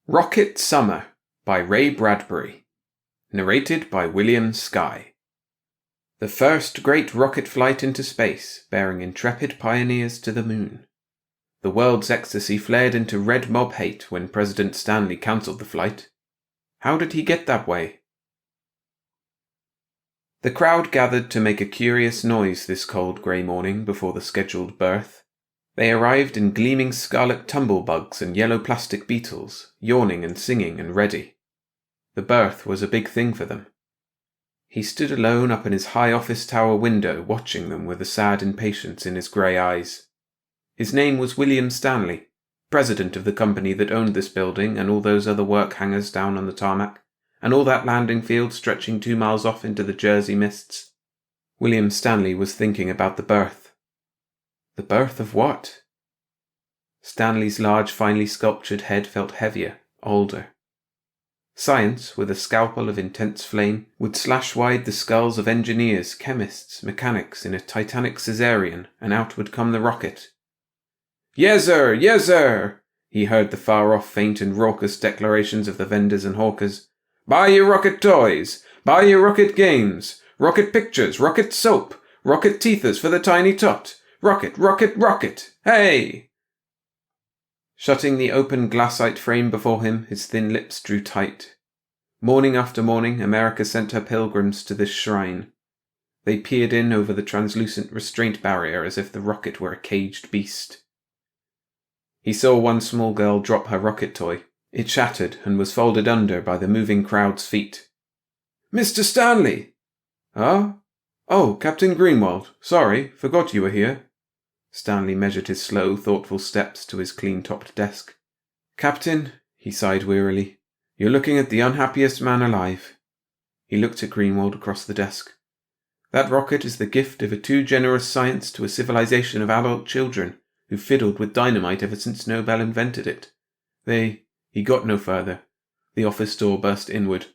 Rocket Summer by Ray Bradbury. Narrated by William Skye. The first great rocket flight into space, bearing intrepid pioneers to the moon. The world's ecstasy flared into red mob hate when President Stanley cancelled the flight. How did he get that way? The crowd gathered to make a curious noise this cold grey morning before the scheduled birth. They arrived in gleaming scarlet tumblebugs and yellow plastic beetles, yawning and singing and ready. The birth was a big thing for them. He stood alone up in his high office tower window, watching them with a sad impatience in his grey eyes. His name was William Stanley, president of the company that owned this building and all those other work hangars down on the tarmac, and all that landing field stretching 2 miles off into the Jersey mists. William Stanley was thinking about the birth. The birth of what? Stanley's large, finely sculptured head felt heavier, older. Science, with a scalpel of intense flame, would slash wide the skulls of engineers, chemists, mechanics in a titanic caesarean, and out would come the rocket. "Yes, sir," he heard the far-off faint and raucous declarations of the vendors and hawkers. "Buy your rocket toys! Buy your rocket games! Rocket pictures! Rocket soap! Rocket teethers for the tiny tot! Rocket, rocket, rocket! Hey!" Shutting the open glassite frame before him, his thin lips drew tight. Morning after morning, America sent her pilgrims to this shrine. They peered in over the translucent restraint barrier as if the rocket were a caged beast. He saw one small girl drop her rocket toy. It shattered and was folded under by the moving crowd's feet. "Mr. Stanley!" "Huh? Oh, Captain Greenwald. Sorry, forgot you were here." Stanley measured his slow, thoughtful steps to his clean-topped desk. "Captain," he sighed wearily, "you're looking at the unhappiest man alive." He looked at Greenwald across the desk. "That rocket is the gift of a too generous science to a civilization of adult children who fiddled with dynamite ever since Nobel invented it. He got no further. The office door burst inward.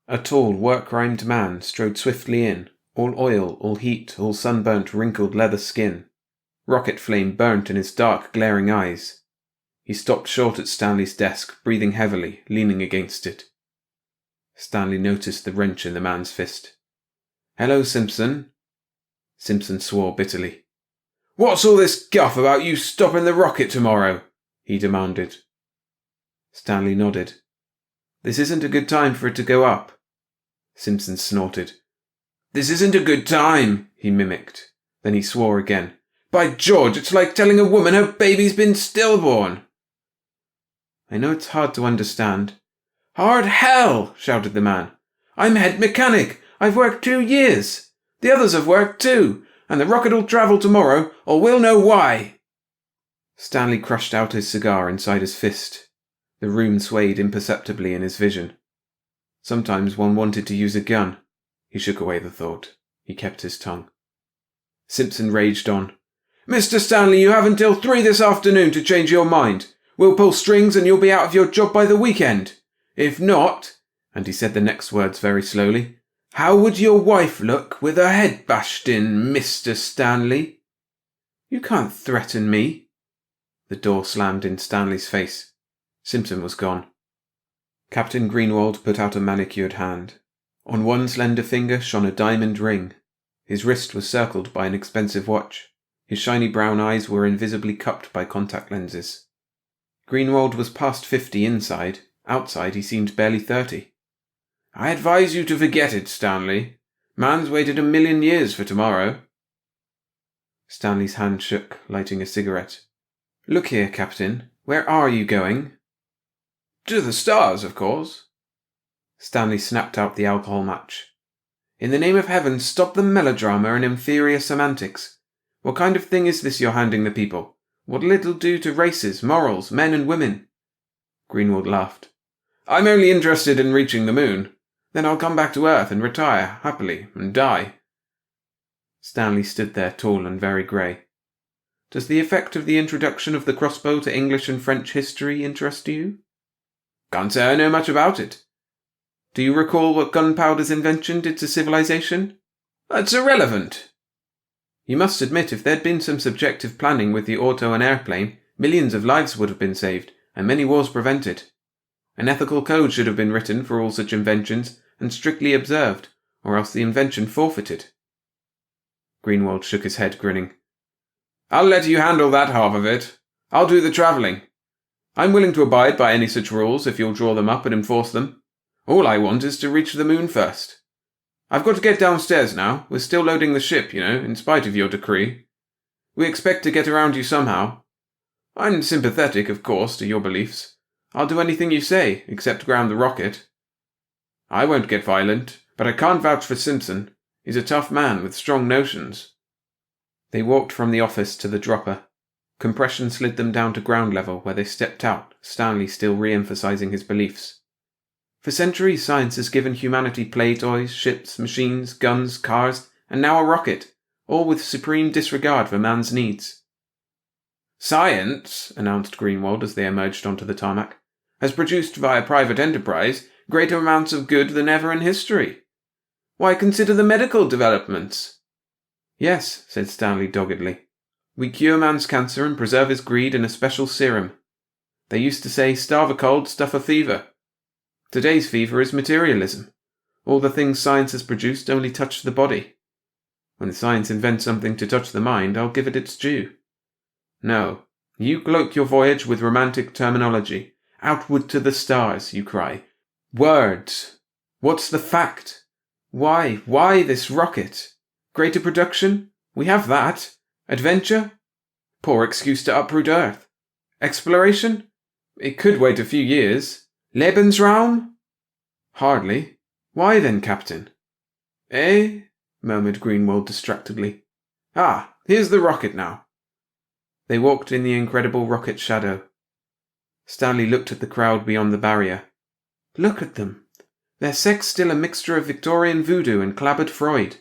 A tall, work-grimed man strode swiftly in, all oil, all heat, all sunburnt, wrinkled leather skin. Rocket flame burnt in his dark, glaring eyes. He stopped short at Stanley's desk, breathing heavily, leaning against it. Stanley noticed the wrench in the man's fist. "Hello, Simpson." Simpson swore bitterly. "What's all this guff about you stopping the rocket tomorrow?" he demanded. Stanley nodded. "This isn't a good time for it to go up." Simpson snorted. "This isn't a good time," he mimicked. Then he swore again. "By George, it's like telling a woman her baby's been stillborn." "I know it's hard to understand." "Hard hell!" shouted the man. "I'm head mechanic. I've worked 2 years. The others have worked too, and the rocket'll travel tomorrow, or we'll know why." Stanley crushed out his cigar inside his fist. The room swayed imperceptibly in his vision. Sometimes one wanted to use a gun. He shook away the thought. He kept his tongue. Simpson raged on. "Mr. Stanley, you have until 3 this afternoon to change your mind. We'll pull strings and you'll be out of your job by the weekend. If not," and he said the next words very slowly, "how would your wife look with her head bashed in, Mr. Stanley?" "You can't threaten me." The door slammed in Stanley's face. Simpson was gone. Captain Greenwald put out a manicured hand. On one slender finger shone a diamond ring. His wrist was circled by an expensive watch. His shiny brown eyes were invisibly cupped by contact lenses. Greenwald was past 50 inside. Outside he seemed barely 30. "I advise you to forget it, Stanley. Man's waited 1,000,000 years for tomorrow." Stanley's hand shook, lighting a cigarette. "Look here, Captain. Where are you going?" "To the stars, of course." Stanley snapped out the alcohol match. "In the name of heaven, stop the melodrama and inferior semantics. What kind of thing is this you're handing the people? What'll it do to races, morals, men and women?" Greenwald laughed. "I'm only interested in reaching the moon. Then I'll come back to Earth and retire, happily, and die." Stanley stood there tall and very grey. "Does the effect of the introduction of the crossbow to English and French history interest you?" "Can't say I know much about it." "Do you recall what gunpowder's invention did to civilization?" "That's irrelevant." "You must admit if there'd been some subjective planning with the auto and airplane, millions of lives would have been saved, and many wars prevented." An ethical code should have been written for all such inventions and strictly observed, or else the invention forfeited. Greenwald shook his head, grinning. I'll let you handle that half of it. I'll do the travelling. I'm willing to abide by any such rules if you'll draw them up and enforce them. All I want is to reach the moon first. I've got to get downstairs now. We're still loading the ship, in spite of your decree. We expect to get around you somehow. I'm sympathetic, of course, to your beliefs. I'll do anything you say, except ground the rocket. I won't get violent, but I can't vouch for Simpson. He's a tough man with strong notions. They walked from the office to the dropper. Compression slid them down to ground level, where they stepped out, Stanley still re-emphasizing his beliefs. For centuries, science has given humanity play toys, ships, machines, guns, cars, and now a rocket, all with supreme disregard for man's needs. Science, announced Greenwald as they emerged onto the tarmac, has produced via private enterprise greater amounts of good than ever in history. Why consider the medical developments? Yes, said Stanley doggedly. We cure man's cancer and preserve his greed in a special serum. They used to say, starve a cold, stuff a fever. Today's fever is materialism. All the things science has produced only touch the body. When science invents something to touch the mind, I'll give it its due. No, you cloak your voyage with romantic terminology. Outward to the stars, you cry. Words. What's the fact? Why this rocket? Greater production? We have that. Adventure? Poor excuse to uproot Earth. Exploration? It could wait a few years. Lebensraum? Hardly. Why then, Captain? Eh? Murmured Greenwald distractedly. Ah, here's the rocket now. They walked in the incredible rocket's shadow. Stanley looked at the crowd beyond the barrier. Look at them. Their sex still a mixture of Victorian voodoo and clabbered Freud.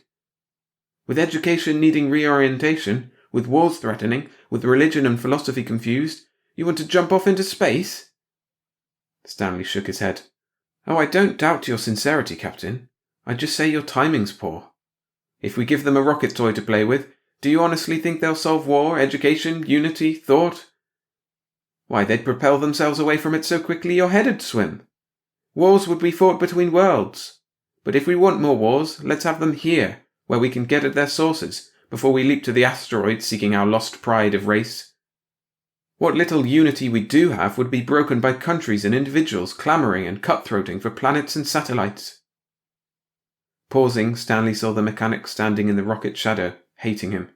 With education needing reorientation, with wars threatening, with religion and philosophy confused, you want to jump off into space? Stanley shook his head. Oh, I don't doubt your sincerity, Captain. I just say your timing's poor. If we give them a rocket toy to play with, do you honestly think they'll solve war, education, unity, thought? Why, they'd propel themselves away from it so quickly your head'd swim. Wars would be fought between worlds. But if we want more wars, let's have them here, where we can get at their sources, before we leap to the asteroids seeking our lost pride of race. What little unity we do have would be broken by countries and individuals clamouring and cutthroating for planets and satellites. Pausing, Stanley saw the mechanic standing in the rocket's shadow, hating him.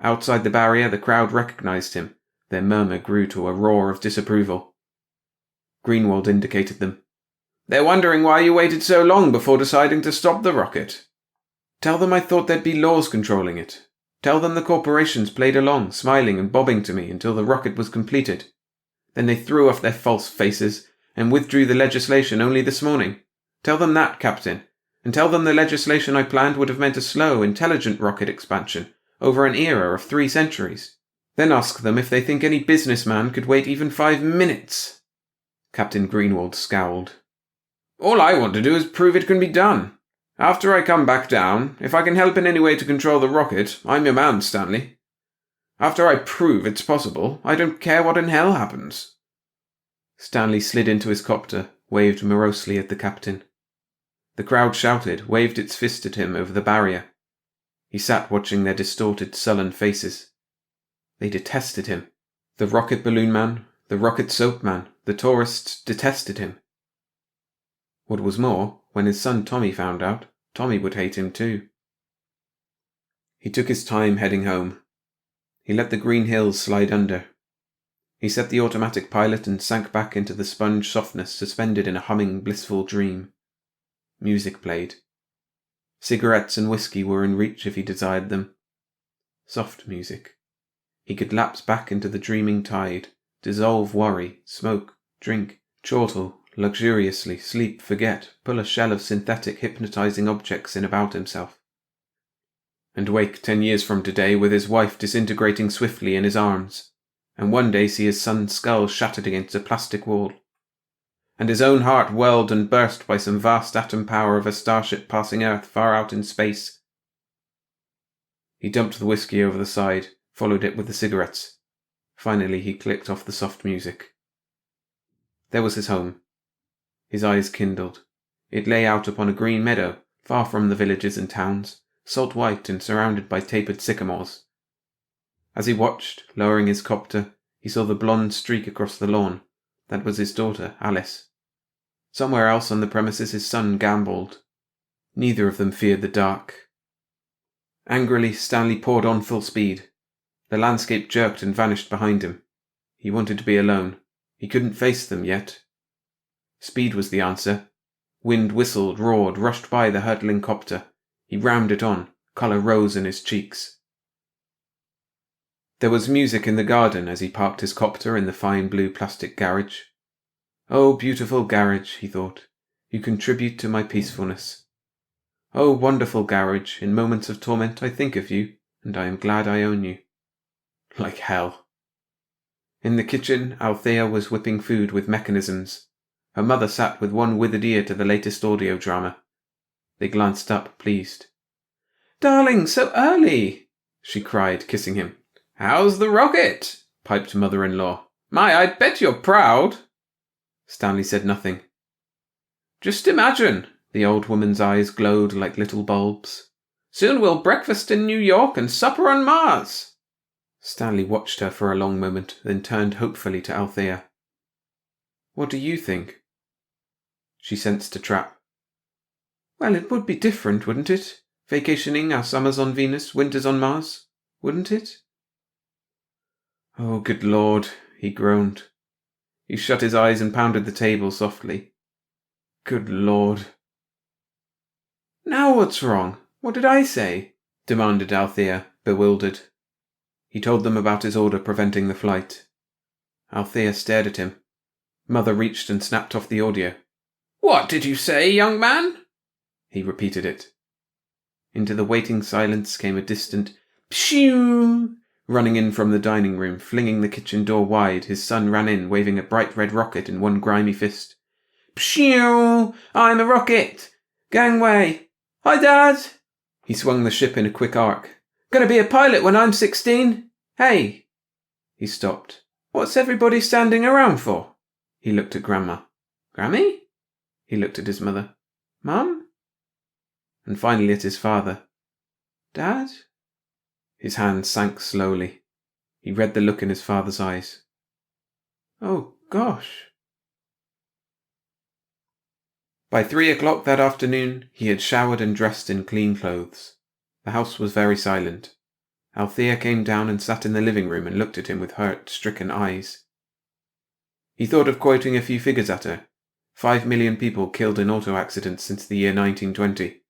Outside the barrier, the crowd recognized him. Their murmur grew to a roar of disapproval. Greenwald indicated them. They're wondering why you waited so long before deciding to stop the rocket. Tell them I thought there'd be laws controlling it. Tell them the corporations played along, smiling and bobbing to me until the rocket was completed. Then they threw off their false faces and withdrew the legislation only this morning. Tell them that, Captain, and tell them the legislation I planned would have meant a slow, intelligent rocket expansion over an era of 3 centuries. Then ask them if they think any businessman could wait even 5 minutes. Captain Greenwald scowled. All I want to do is prove it can be done. After I come back down, if I can help in any way to control the rocket, I'm your man, Stanley. After I prove it's possible, I don't care what in hell happens. Stanley slid into his copter, waved morosely at the captain. The crowd shouted, waved its fist at him over the barrier. He sat watching their distorted, sullen faces. They detested him. The rocket balloon man, the rocket soap man, the tourists detested him. What was more, when his son Tommy found out, Tommy would hate him too. He took his time heading home. He let the green hills slide under. He set the automatic pilot and sank back into the sponge softness suspended in a humming, blissful dream. Music played. Cigarettes and whiskey were in reach if he desired them. Soft music. He could lapse back into the dreaming tide, dissolve worry, smoke, drink, chortle, luxuriously, sleep, forget, pull a shell of synthetic hypnotizing objects in about himself. And wake 10 years from today with his wife disintegrating swiftly in his arms, and one day see his son's skull shattered against a plastic wall, and his own heart whirled and burst by some vast atom power of a starship passing Earth far out in space. He dumped the whiskey over the side, followed it with the cigarettes. Finally he clicked off the soft music. There was his home. His eyes kindled. It lay out upon a green meadow, far from the villages and towns, salt-white and surrounded by tapered sycamores. As he watched, lowering his copter, he saw the blonde streak across the lawn. That was his daughter, Alice. Somewhere else on the premises his son gambolled. Neither of them feared the dark. Angrily, Stanley poured on full speed. The landscape jerked and vanished behind him. He wanted to be alone. He couldn't face them yet. Speed was the answer. Wind whistled, roared, rushed by the hurtling copter. He rammed it on. Colour rose in his cheeks. There was music in the garden as he parked his copter in the fine blue plastic garage. Oh, beautiful garage, he thought. You contribute to my peacefulness. Oh, wonderful garage, in moments of torment I think of you, and I am glad I own you. Like hell. In the kitchen, Althea was whipping food with mechanisms. Her mother sat with one withered ear to the latest audio drama. They glanced up, pleased. "Darling, so early!" she cried, kissing him. "How's the rocket?" piped mother-in-law. "My, I bet you're proud." Stanley said nothing. "Just imagine," the old woman's eyes glowed like little bulbs. "Soon we'll breakfast in New York and supper on Mars." Stanley watched her for a long moment, then turned hopefully to Althea. "What do you think?" She sensed a trap. "Well, it would be different, wouldn't it? Vacationing our summers on Venus, winters on Mars, wouldn't it?" "Oh, good Lord," he groaned. He shut his eyes and pounded the table softly. "Good Lord." "Now what's wrong? What did I say?" demanded Althea, bewildered. He told them about his order preventing the flight. Althea stared at him. Mother reached and snapped off the audio. "What did you say, young man?" He repeated it. Into the waiting silence came a distant pshoo. Running in from the dining room, flinging the kitchen door wide, his son ran in, waving a bright red rocket in one grimy fist. "Pshoo! I'm a rocket! Gangway! Hi, Dad!" He swung the ship in a quick arc. "Gonna be a pilot when I'm 16? Hey!" He stopped. "What's everybody standing around for?" He looked at Grandma. "Grammy?" He looked at his mother. "Mum?" And finally at his father. "Dad?" His hand sank slowly. He read the look in his father's eyes. "Oh, gosh." By 3 o'clock that afternoon, he had showered and dressed in clean clothes. The house was very silent. Althea came down and sat in the living room and looked at him with hurt, stricken eyes. He thought of quoting a few figures at her. 5 million people killed in auto accidents since the year 1920.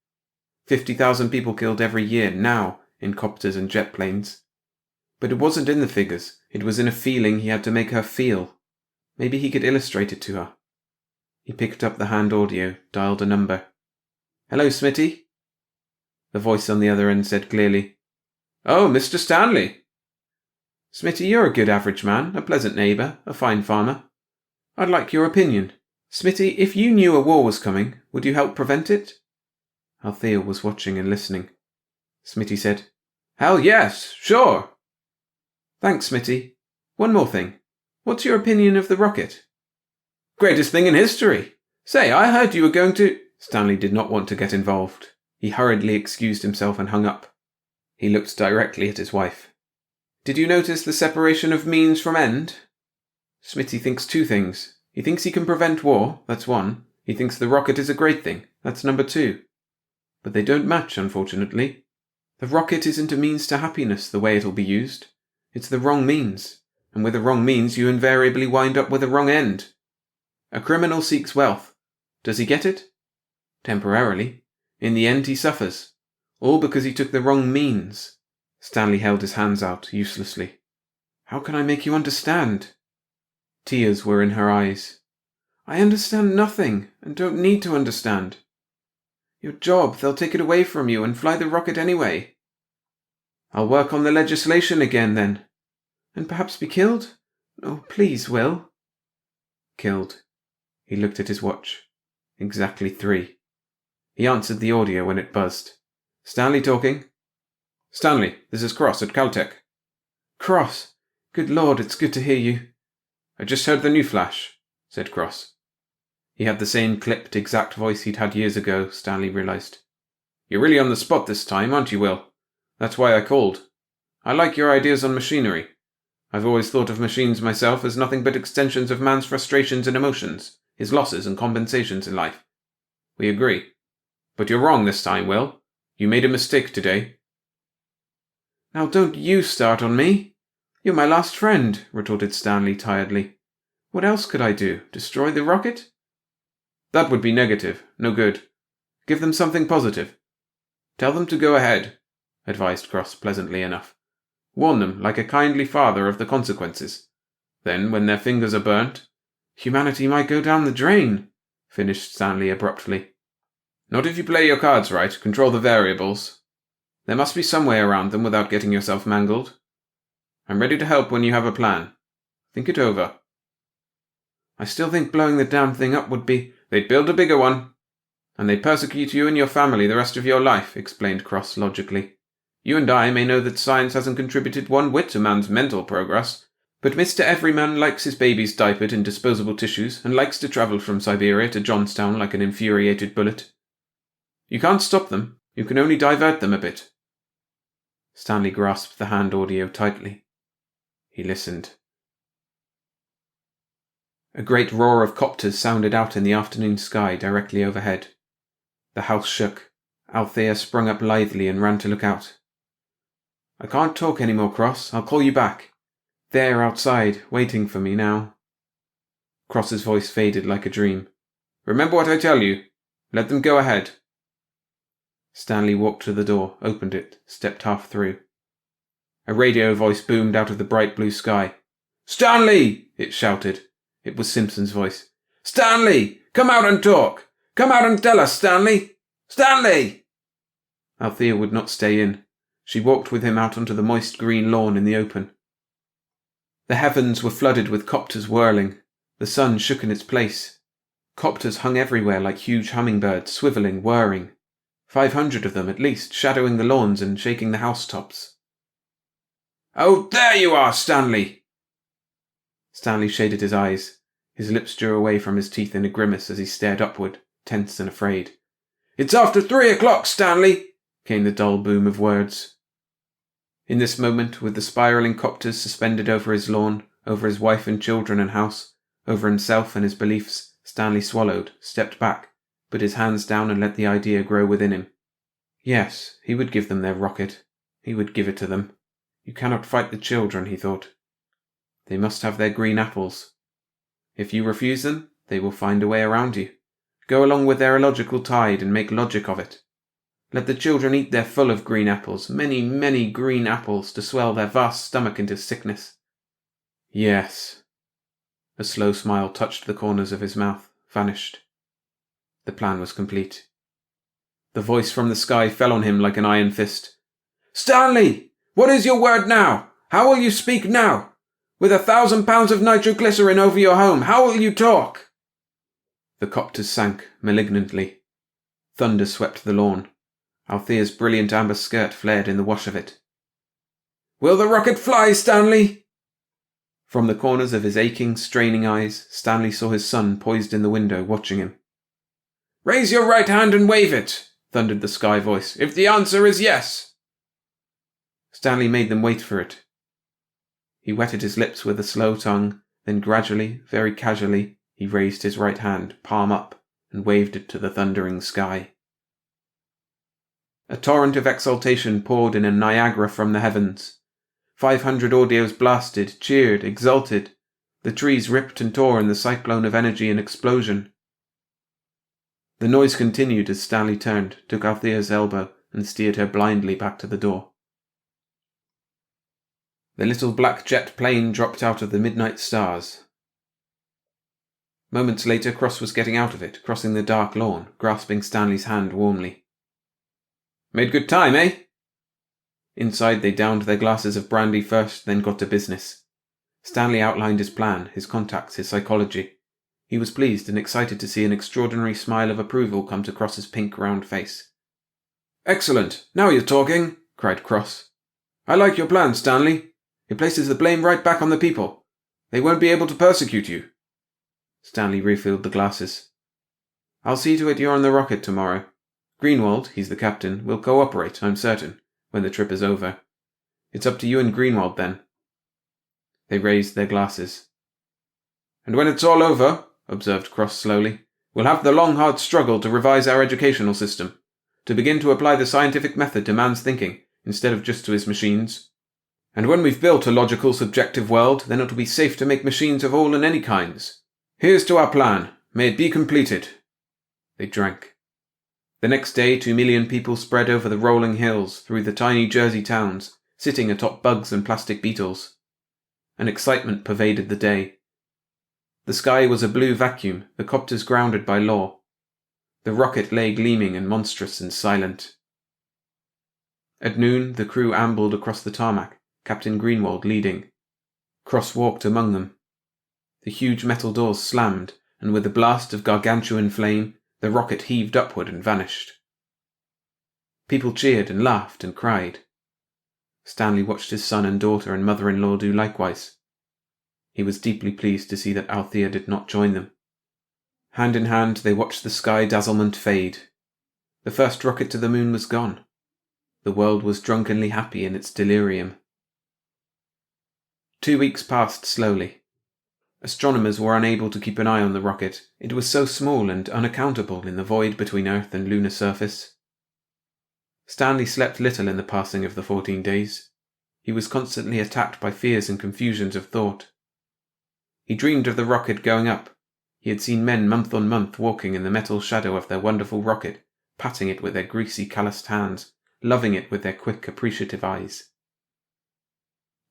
50,000 people killed every year now in copters and jet planes. But it wasn't in the figures. It was in a feeling he had to make her feel. Maybe he could illustrate it to her. He picked up the hand audio, dialed a number. "Hello, Smitty?" The voice on the other end said clearly, "Oh, Mr. Stanley." "Smitty, you're a good average man, a pleasant neighbour, a fine farmer. I'd like your opinion. Smitty, if you knew a war was coming, would you help prevent it?" Althea was watching and listening. Smitty said, "Hell yes, sure." "Thanks, Smitty. One more thing. What's your opinion of the rocket?" "Greatest thing in history. Say, I heard you were going to—" Stanley did not want to get involved. He hurriedly excused himself and hung up. He looked directly at his wife. "Did you notice the separation of means from end?" "Smitty thinks two things. He thinks he can prevent war, that's one. He thinks the rocket is a great thing, that's number two. But they don't match, unfortunately. The rocket isn't a means to happiness the way it'll be used. It's the wrong means, and with the wrong means you invariably wind up with a wrong end. A criminal seeks wealth. Does he get it? Temporarily. In the end he suffers. All because he took the wrong means." Stanley held his hands out uselessly. "How can I make you understand?" Tears were in her eyes. "I understand nothing, and don't need to understand. Your job, they'll take it away from you and fly the rocket anyway." "I'll work on the legislation again, then." "And perhaps be killed? Oh, please, Will." Killed. He looked at his watch. Exactly 3. He answered the audio when it buzzed. "Stanley talking." "Stanley, this is Cross at Caltech." "Cross. Good Lord, it's good to hear you." "I just heard the new flash. said Cross. He had the same clipped, exact voice he'd had years ago, Stanley realised. You're really on the spot this time, aren't you, Will? That's why I called. I like your ideas on machinery. I've always thought of machines myself as nothing but extensions of man's frustrations and emotions, his losses and compensations in life. We agree. But you're wrong this time, Will. You made a mistake today. Now don't you start on me. You're my last friend, retorted Stanley tiredly. What else could I do? Destroy the rocket? That would be negative, no good. Give them something positive. Tell them to go ahead, advised Cross pleasantly enough. Warn them like a kindly father of the consequences. Then, when their fingers are burnt, humanity might go down the drain, finished Stanley abruptly. Not if you play your cards right, control the variables. There must be some way around them without getting yourself mangled. I'm ready to help when you have a plan. Think it over. I still think blowing the damn thing up would be... They'd build a bigger one. And they'd persecute you and your family the rest of your life, explained Cross logically. You and I may know that science hasn't contributed one whit to man's mental progress, but Mr. Everyman likes his babies diapered in disposable tissues and likes to travel from Siberia to Johnstown like an infuriated bullet. You can't stop them, you can only divert them a bit. Stanley grasped the hand audio tightly. He listened. A great roar of copters sounded out in the afternoon sky directly overhead. The house shook. Althea sprung up lithely and ran to look out. I can't talk any more, Cross. I'll call you back. They're outside, waiting for me now. Cross's voice faded like a dream. Remember what I tell you. Let them go ahead. Stanley walked to the door, opened it, stepped half through. A radio voice boomed out of the bright blue sky. Stanley! It shouted. It was Simpson's voice. Stanley! Come out and talk! Come out and tell us, Stanley! Stanley! Althea would not stay in. She walked with him out onto the moist green lawn in the open. The heavens were flooded with copters whirling. The sun shook in its place. Copters hung everywhere like huge hummingbirds, swivelling, whirring. 500 of them at least, shadowing the lawns and shaking the housetops. Oh, there you are, Stanley! Stanley shaded his eyes. His lips drew away from his teeth in a grimace as he stared upward, tense and afraid. It's after 3 o'clock, Stanley! Came the dull boom of words. In this moment, with the spiralling copters suspended over his lawn, over his wife and children and house, over himself and his beliefs, Stanley swallowed, stepped back, put his hands down and let the idea grow within him. Yes, he would give them their rocket. He would give it to them. You cannot fight the children, he thought. They must have their green apples. If you refuse them, they will find a way around you. Go along with their illogical tide and make logic of it. Let the children eat their full of green apples, many, many green apples, to swell their vast stomach into sickness. Yes. A slow smile touched the corners of his mouth, vanished. The plan was complete. The voice from the sky fell on him like an iron fist. Stanley! What is your word now? How will you speak now? With 1,000 pounds of nitroglycerin over your home, how will you talk? The copters sank, malignantly. Thunder swept the lawn. Althea's brilliant amber skirt flared in the wash of it. Will the rocket fly, Stanley? From the corners of his aching, straining eyes, Stanley saw his son poised in the window, watching him. Raise your right hand and wave it, thundered the sky voice, if the answer is yes. Stanley made them wait for it. He wetted his lips with a slow tongue, then gradually, very casually, he raised his right hand, palm up, and waved it to the thundering sky. A torrent of exultation poured in a Niagara from the heavens. 500 audios blasted, cheered, exulted. The trees ripped and tore in the cyclone of energy and explosion. The noise continued as Stanley turned, took Althea's elbow, and steered her blindly back to the door. The little black jet plane dropped out of the midnight stars. Moments later, Cross was getting out of it, crossing the dark lawn, grasping Stanley's hand warmly. Made good time, eh? Inside, they downed their glasses of brandy first, then got to business. Stanley outlined his plan, his contacts, his psychology. He was pleased and excited to see an extraordinary smile of approval come to Cross's pink, round face. Excellent! Now you're talking! Cried Cross. I like your plan, Stanley. It places the blame right back on the people. They won't be able to persecute you. Stanley refilled the glasses. "I'll see to it you're on the rocket tomorrow. Greenwald, he's the captain, will cooperate, I'm certain, when the trip is over. It's up to you and Greenwald then." They raised their glasses. "And when it's all over," observed Cross slowly, "we'll have the long hard struggle to revise our educational system, to begin to apply the scientific method to man's thinking, instead of just to his machines. And when we've built a logical subjective world, then it'll be safe to make machines of all and any kinds. Here's to our plan. May it be completed." They drank. The next day 2 million people spread over the rolling hills, through the tiny Jersey towns, sitting atop bugs and plastic beetles. An excitement pervaded the day. The sky was a blue vacuum, the copters grounded by law. The rocket lay gleaming and monstrous and silent. At noon, the crew ambled across the tarmac, Captain Greenwald leading. Cross walked among them. The huge metal doors slammed, and with a blast of gargantuan flame, the rocket heaved upward and vanished. People cheered and laughed and cried. Stanley watched his son and daughter and mother-in-law do likewise. He was deeply pleased to see that Althea did not join them. Hand in hand, they watched the sky dazzlement fade. The first rocket to the moon was gone. The world was drunkenly happy in its delirium. 2 weeks passed slowly. Astronomers were unable to keep an eye on the rocket. It was so small and unaccountable in the void between Earth and lunar surface. Stanley slept little in the passing of the 14 days. He was constantly attacked by fears and confusions of thought. He dreamed of the rocket going up. He had seen men month on month walking in the metal shadow of their wonderful rocket, patting it with their greasy, calloused hands, loving it with their quick, appreciative eyes.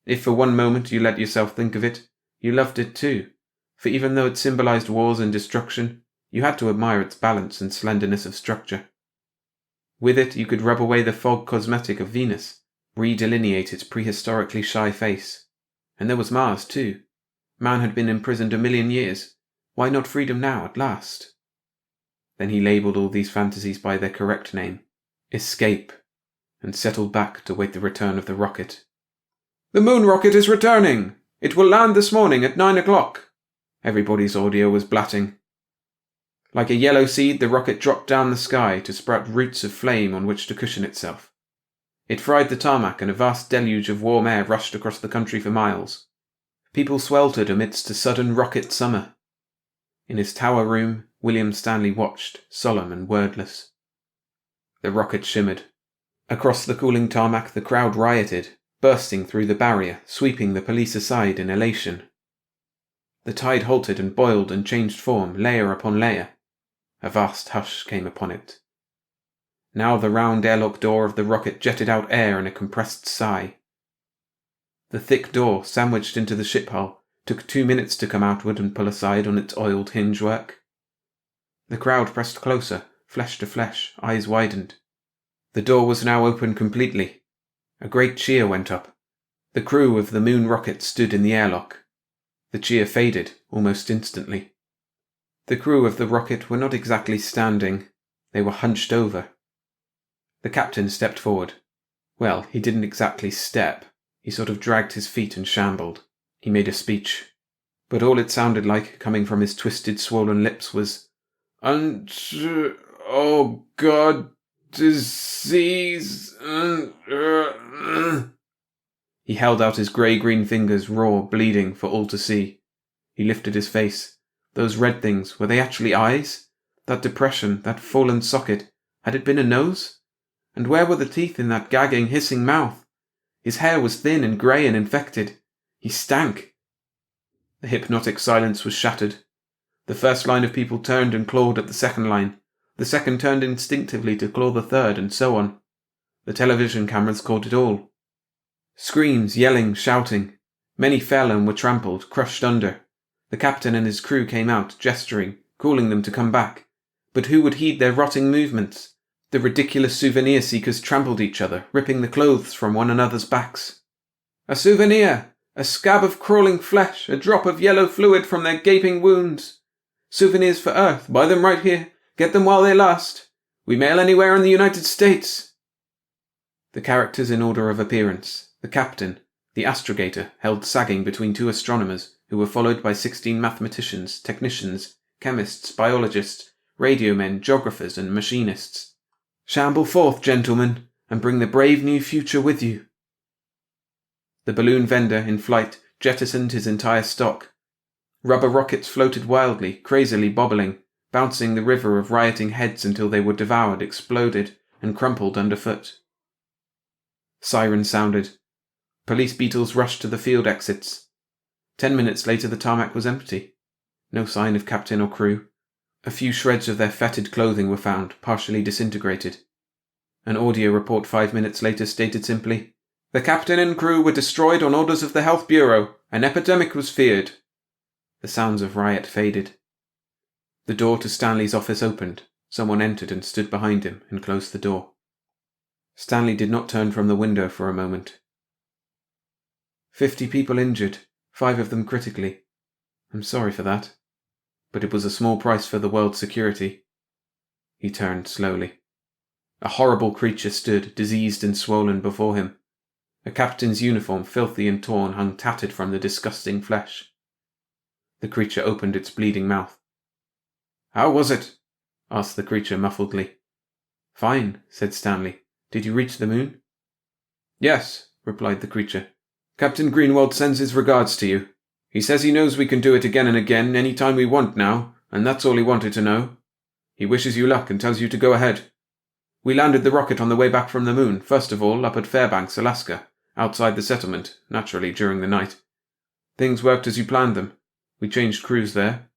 If for one moment you let yourself think of it, you loved it too, for even though it symbolized wars and destruction, you had to admire its balance and slenderness of structure. With it you could rub away the fog cosmetic of Venus, redelineate its prehistorically shy face. And there was Mars too. Man had been imprisoned 1 million years. Why not freedom now, at last? Then he labelled all these fantasies by their correct name, escape, and settled back to wait the return of the rocket. "The moon rocket is returning! It will land this morning at 9 o'clock!" Everybody's audio was blatting. Like a yellow seed, the rocket dropped down the sky to sprout roots of flame on which to cushion itself. It fried the tarmac, and a vast deluge of warm air rushed across the country for miles. People sweltered amidst a sudden rocket summer. In his tower room, William Stanley watched, solemn and wordless. The rocket shimmered. Across the cooling tarmac the crowd rioted, bursting through the barrier, sweeping the police aside in elation. The tide halted and boiled and changed form, layer upon layer. A vast hush came upon it. Now the round airlock door of the rocket jetted out air in a compressed sigh. The thick door, sandwiched into the ship hull, took 2 minutes to come outward and pull aside on its oiled hinge work. The crowd pressed closer, flesh to flesh, eyes widened. The door was now open completely. A great cheer went up. The crew of the moon rocket stood in the airlock. The cheer faded almost instantly. The crew of the rocket were not exactly standing. They were hunched over. The captain stepped forward. Well, he didn't exactly step. He sort of dragged his feet and shambled. He made a speech. But all it sounded like, coming from his twisted, swollen lips, was, "Oh God, disease." He held out his grey-green fingers, raw, bleeding, for all to see. He lifted his face. Those red things, were they actually eyes? That depression, that fallen socket, had it been a nose? And where were the teeth in that gagging, hissing mouth? His hair was thin and grey and infected. He stank. The hypnotic silence was shattered. The first line of people turned and clawed at the second line. The second turned instinctively to claw the third, and so on. The television cameras caught it all. Screams, yelling, shouting. Many fell and were trampled, crushed under. The captain and his crew came out, gesturing, calling them to come back. But who would heed their rotting movements? The ridiculous souvenir seekers trampled each other, ripping the clothes from one another's backs. "A souvenir! A scab of crawling flesh, a drop of yellow fluid from their gaping wounds. Souvenirs for Earth, buy them right here, get them while they last. We mail anywhere in the United States." The characters in order of appearance. The captain, the astrogator, held sagging between 2 astronomers, who were followed by 16 mathematicians, technicians, chemists, biologists, radio men, geographers, and machinists. "Shamble forth, gentlemen, and bring the brave new future with you." The balloon vendor, in flight, jettisoned his entire stock. Rubber rockets floated wildly, crazily bobbling, bouncing the river of rioting heads until they were devoured, exploded, and crumpled underfoot. Sirens sounded. Police beetles rushed to the field exits. 10 minutes later the tarmac was empty. No sign of captain or crew. A few shreds of their fetid clothing were found, partially disintegrated. An audio report 5 minutes later stated simply, "The captain and crew were destroyed on orders of the Health Bureau. An epidemic was feared." The sounds of riot faded. The door to Stanley's office opened. Someone entered and stood behind him and closed the door. Stanley did not turn from the window for a moment. 50 people injured, 5 of them critically. I'm sorry for that. But it was a small price for the world's security. He turned slowly. A horrible creature stood, diseased and swollen, before him. A captain's uniform, filthy and torn, hung tattered from the disgusting flesh. The creature opened its bleeding mouth. "How was it?" asked the creature muffledly. "Fine," said Stanley. "Did you reach the moon?" "Yes," replied the creature. "Captain Greenwald sends his regards to you. He says he knows we can do it again and again, any time we want now, and that's all he wanted to know. He wishes you luck and tells you to go ahead. We landed the rocket on the way back from the moon, first of all up at Fairbanks, Alaska, outside the settlement, naturally during the night. Things worked as you planned them. We changed crews there.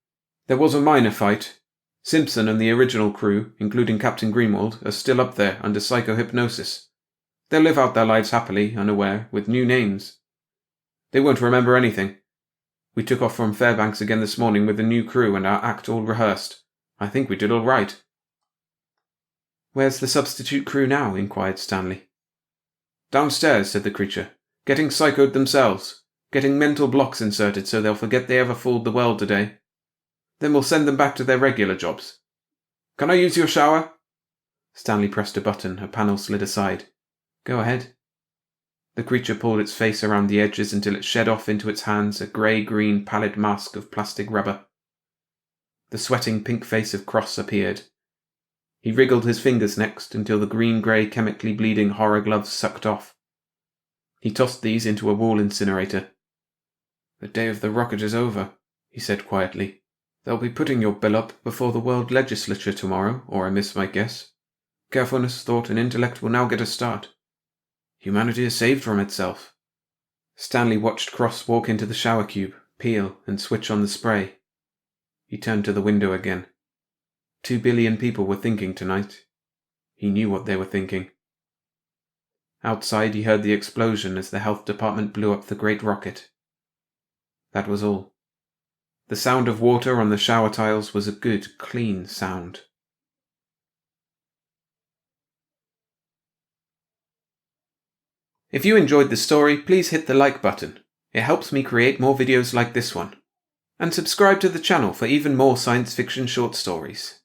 There was a minor fight. Simpson and the original crew, including Captain Greenwald, are still up there under psychohypnosis. They'll live out their lives happily, unaware, with new names. They won't remember anything. We took off from Fairbanks again this morning with the new crew and our act all rehearsed. I think we did all right." "Where's the substitute crew now?" inquired Stanley. "Downstairs," said the creature. "Getting psychoed themselves. Getting mental blocks inserted so they'll forget they ever fooled the world today. Then we'll send them back to their regular jobs. Can I use your shower?" Stanley pressed a button. A panel slid aside. "Go ahead." The creature pulled its face around the edges until it shed off into its hands a grey-green pallid mask of plastic rubber. The sweating pink face of Cross appeared. He wriggled his fingers next until the green-grey chemically bleeding horror gloves sucked off. He tossed these into a wall incinerator. "The day of the rocket is over," he said quietly. "They'll be putting your bill up before the World Legislature tomorrow, or I miss my guess. Carefulness, thought, and intellect will now get a start. Humanity is saved from itself." Stanley watched Cross walk into the shower cube, peel, and switch on the spray. He turned to the window again. 2 billion people were thinking tonight. He knew what they were thinking. Outside he heard the explosion as the health department blew up the great rocket. That was all. The sound of water on the shower tiles was a good, clean sound. If you enjoyed the story, please hit the like button. It helps me create more videos like this one. And subscribe to the channel for even more science fiction short stories.